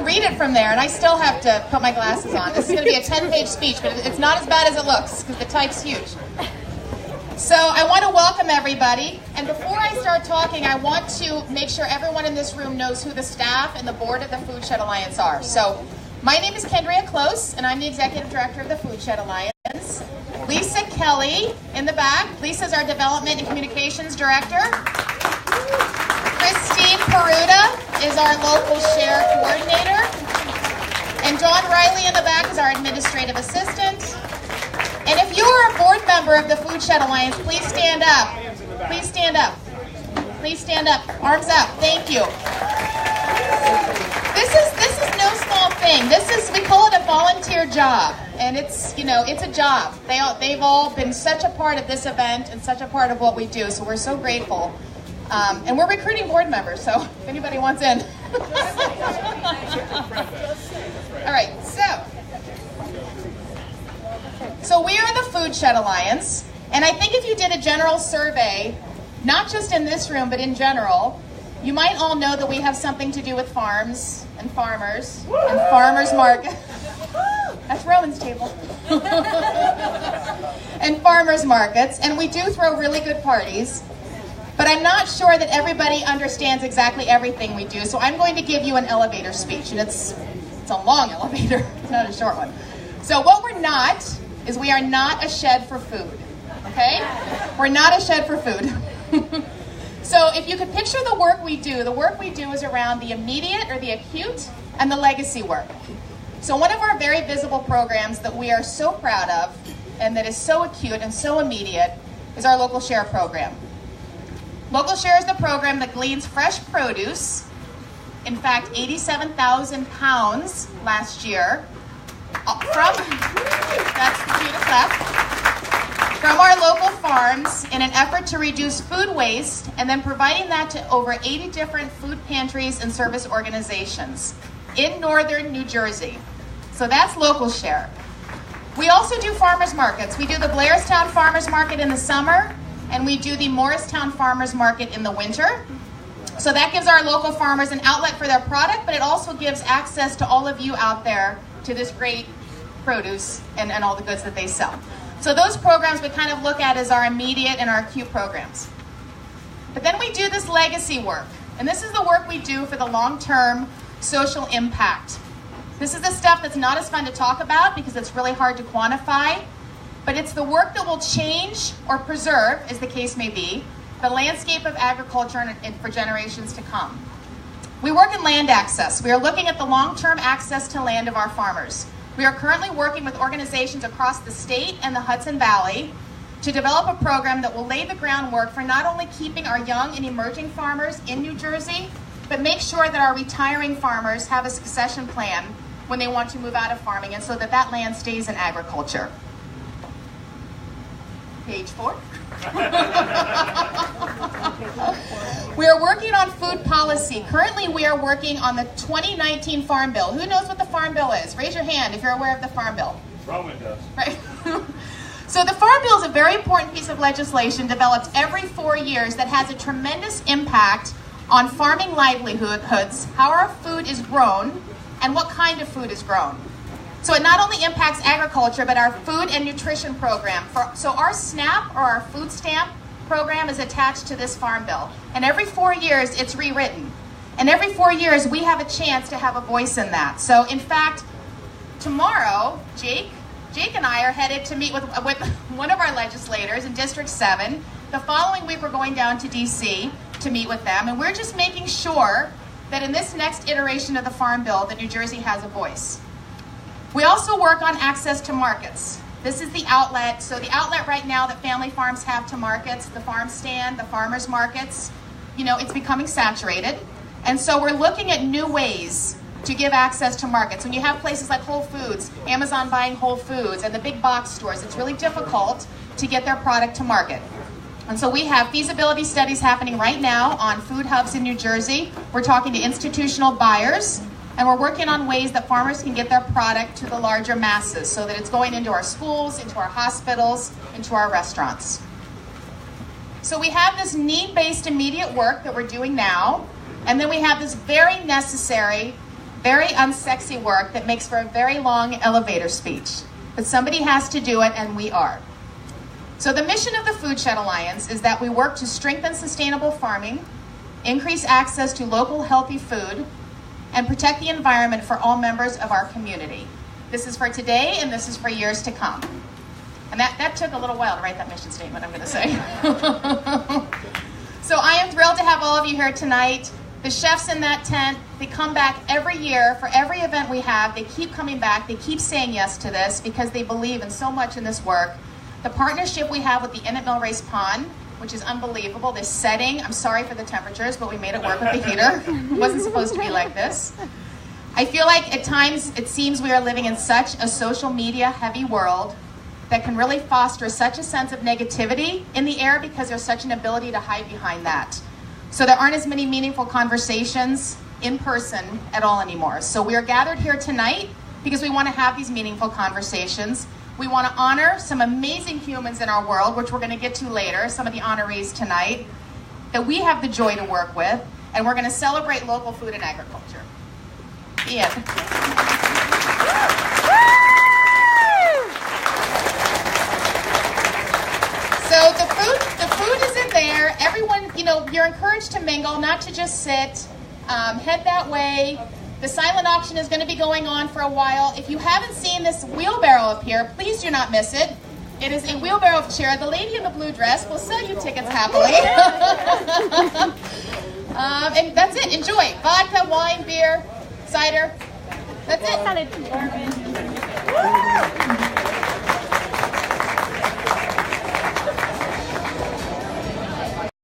read it from there, and I still have to put my glasses on. This is going to be a 10-page speech, but it's not as bad as it looks because the type's huge. So I want to welcome everybody, and before I start talking, I want to make sure everyone in this room knows who the staff and the board of the Food Shed Alliance are. So my name is Kendria Close, and I'm the Executive Director of the Food Shed Alliance. Lisa Kelly in the back. Lisa's our Development and Communications Director. Christine Peruta is our local share coordinator. And Dawn Riley in the back is our administrative assistant. And if you are a board member of the Food Shed Alliance, please stand up. Please stand up. Please stand up. Arms up. Thank you. This is no small thing. We call it a volunteer job, and it's a job. They've all been such a part of this event and such a part of what we do. So we're so grateful. And we're recruiting board members, so if anybody wants in. All right, so we are the Food Shed Alliance, and I think if you did a general survey, not just in this room, but in general, you might all know that we have something to do with farms and farmers and farmers market. That's Rowan's table. And farmers markets, and we do throw really good parties. But I'm not sure that everybody understands exactly everything we do, so I'm going to give you an elevator speech, and it's a long elevator, it's not a short one. So what we're not is we are not a shed for food, okay? We're not a shed for food. So if you could picture the work we do is around the immediate or the acute and the legacy work. So one of our very visible programs that we are so proud of and that is so acute and so immediate is our Local Share program. Local Share is the program that gleans fresh produce, in fact 87,000 pounds last year, from our local farms in an effort to reduce food waste, and then providing that to over 80 different food pantries and service organizations in northern New Jersey. So that's Local Share. We also do farmers markets. We do the Blairstown Farmers Market in the summer, and we do the Morristown Farmers Market in the winter. So that gives our local farmers an outlet for their product, but it also gives access to all of you out there to this great produce and all the goods that they sell. So those programs we kind of look at as our immediate and our acute programs. But then we do this legacy work, and this is the work we do for the long-term social impact. This is the stuff that's not as fun to talk about because it's really hard to quantify, but it's the work that will change or preserve, as the case may be, the landscape of agriculture and for generations to come. We work in land access. We are looking at the long-term access to land of our farmers. We are currently working with organizations across the state and the Hudson Valley to develop a program that will lay the groundwork for not only keeping our young and emerging farmers in New Jersey, but make sure that our retiring farmers have a succession plan when they want to move out of farming, and so that that land stays in agriculture. Page 4. We are working on food policy. Currently, we are working on the 2019 Farm Bill. Who knows what the Farm Bill is? Raise your hand if you're aware of the Farm Bill. Rowan does. Right. So the Farm Bill is a very important piece of legislation developed every 4 years that has a tremendous impact on farming livelihoods, how our food is grown, and what kind of food is grown. So it not only impacts agriculture, but our food and nutrition program. So our SNAP, or our food stamp program, is attached to this Farm Bill. And every 4 years, it's rewritten. And every 4 years, we have a chance to have a voice in that. So in fact, tomorrow, Jake and I are headed to meet with one of our legislators in District 7. The following week, we're going down to DC to meet with them. And we're just making sure that in this next iteration of the Farm Bill, that New Jersey has a voice. We also work on access to markets. This is the outlet. So the outlet right now that family farms have to markets, the farm stand, the farmers markets, it's becoming saturated. And so we're looking at new ways to give access to markets. When you have places like Whole Foods, Amazon buying Whole Foods, and the big box stores, it's really difficult to get their product to market. And so we have feasibility studies happening right now on food hubs in New Jersey. We're talking to institutional buyers, and we're working on ways that farmers can get their product to the larger masses so that it's going into our schools, into our hospitals, into our restaurants. So we have this need-based immediate work that we're doing now, and then we have this very necessary, very unsexy work that makes for a very long elevator speech. But somebody has to do it, and we are. So the mission of the Food Shed Alliance is that we work to strengthen sustainable farming, increase access to local healthy food, and protect the environment for all members of our community. This is for today, and this is for years to come. And that took a little while to write that mission statement, I'm gonna say. So I am thrilled to have all of you here tonight. The chefs in that tent, they come back every year for every event we have. They keep coming back, they keep saying yes to this because they believe in so much in this work. The partnership we have with the Inn at Millrace Pond, which is unbelievable. This setting, I'm sorry for the temperatures, but we made it work with the heater. It wasn't supposed to be like this. I feel like at times it seems we are living in such a social media heavy world that can really foster such a sense of negativity in the air because there's such an ability to hide behind that. So there aren't as many meaningful conversations in person at all anymore. So we are gathered here tonight because we want to have these meaningful conversations. We want to honor some amazing humans in our world, which we're going to get to later, some of the honorees tonight, that we have the joy to work with, and we're going to celebrate local food and agriculture. The end. So the food isn't there. Everyone, you're encouraged to mingle, not to just sit. Head that way. The silent auction is going to be going on for a while. If you haven't seen this wheelbarrow up here, please do not miss it. It is a wheelbarrow of cheer. The lady in the blue dress will sell you tickets happily. And that's it. Enjoy. Vodka, wine, beer, cider. That's it.